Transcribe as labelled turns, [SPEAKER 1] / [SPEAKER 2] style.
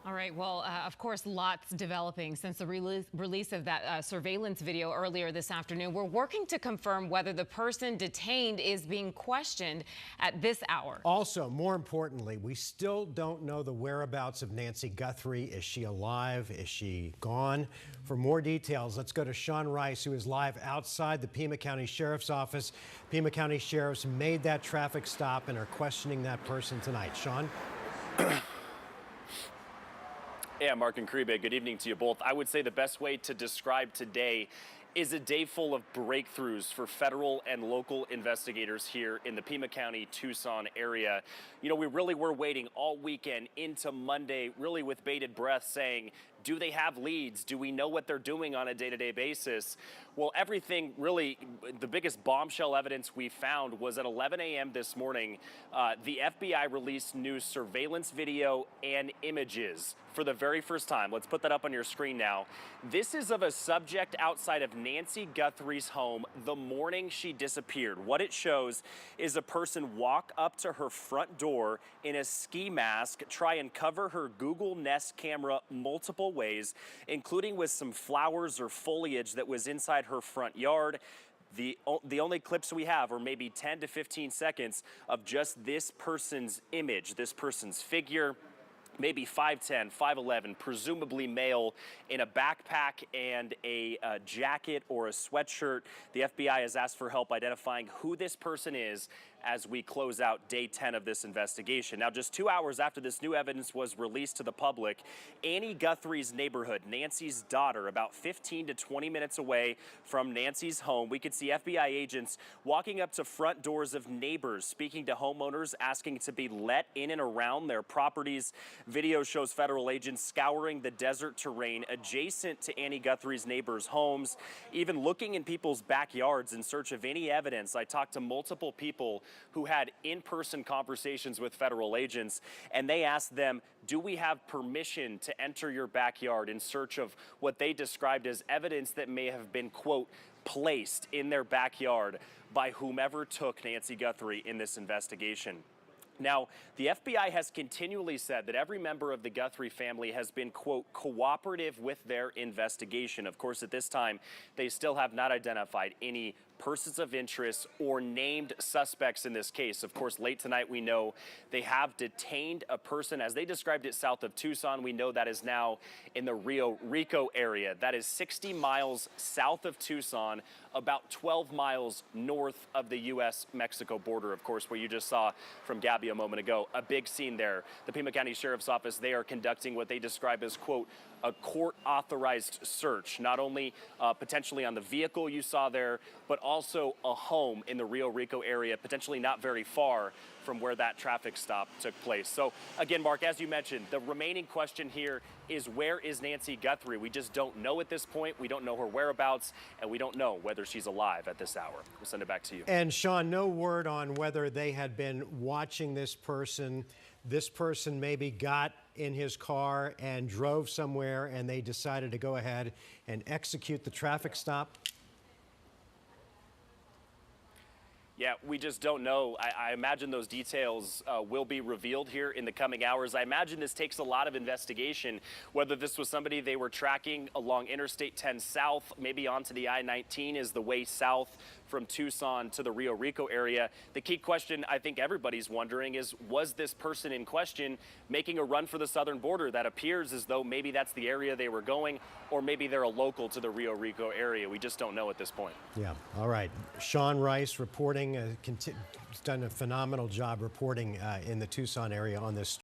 [SPEAKER 1] All right. Well, of course, lots developing since the release of that surveillance video earlier this afternoon. We're working to confirm whether the person detained is being questioned at this hour.
[SPEAKER 2] Also, more importantly, we still don't know the whereabouts of Nancy Guthrie. Is she alive? Is she gone? For more details, let's go to Sean Rice, who is live outside the Pima County Sheriff's Office. Pima County Sheriffs made that traffic stop and are questioning that person tonight. Sean?
[SPEAKER 3] Yeah, Mark and Kribe, good evening to you both. I would say the best way to describe today is a day full of breakthroughs for federal and local investigators here in the Pima County, Tucson area. You know, we really were waiting all weekend into Monday, really with bated breath, saying, do they have leads? Do we know what they're doing on a day-to-day basis? Well, everything really, the biggest bombshell evidence we found was at 11 a.m. this morning, the FBI released new surveillance video and images for the very first time. Let's put that up on your screen now. This is of a subject outside of Nancy Guthrie's home the morning she disappeared. What it shows is a person walk up to her front door in a ski mask, try and cover her Google Nest camera multiple ways, including with some flowers or foliage that was inside her front yard. The only clips we have are maybe 10 to 15 seconds of just this person's image, this person's figure. Maybe 5'10", 5'11", presumably male, in a backpack and a jacket or a sweatshirt. The FBI has asked for help identifying who this person is as we close out day 10 of this investigation. Now, just 2 hours after this new evidence was released to the public, Annie Guthrie's neighborhood, Nancy's daughter, about 15 to 20 minutes away from Nancy's home, we could see FBI agents walking up to front doors of neighbors, speaking to homeowners, asking to be let in and around their properties. Video shows federal agents scouring the desert terrain adjacent to Annie Guthrie's neighbors' homes, even looking in people's backyards in search of any evidence. I talked to multiple people who had in-person conversations with federal agents, and they asked them, do we have permission to enter your backyard, in search of what they described as evidence that may have been, quote, placed in their backyard by whomever took Nancy Guthrie in this investigation. Now, the FBI has continually said that every member of the Guthrie family has been, quote, cooperative with their investigation. Of course, at this time, they still have not identified any persons of interest or named suspects in this case. Of course, late tonight, we know they have detained a person, as they described it, south of Tucson. We know that is now in the Rio Rico area. That is 60 miles south of Tucson, about 12 miles north of the U.S.-Mexico border, of course, where you just saw from Gabby a moment ago. A big scene there. The Pima County Sheriff's Office, they are conducting what they describe as, quote, a court-authorized search, not only potentially on the vehicle you saw there, but also a home in the Rio Rico area, potentially not very far from where that traffic stop took place. So again, Mark, as you mentioned, the remaining question here is, where is Nancy Guthrie? We just don't know at this point. We don't know her whereabouts, and we don't know whether she's alive at this hour. We'll send it back to you.
[SPEAKER 2] And Sean, no word on whether they had been watching this person. This person maybe got in his car and drove somewhere, and they decided to go ahead and execute the traffic stop.
[SPEAKER 3] Yeah, we just don't know. I imagine those details will be revealed here in the coming hours. I imagine this takes a lot of investigation, whether this was somebody they were tracking along Interstate 10 South, maybe onto the I-19 is the way south from Tucson to the Rio Rico area. The key question I think everybody's wondering is, was this person in question making a run for the southern border? That appears as though maybe that's the area they were going, or maybe they're a local to the Rio Rico area. We just don't know at this point.
[SPEAKER 2] Yeah, all right. Sean Rice reporting, has done a phenomenal job reporting in the Tucson area on this.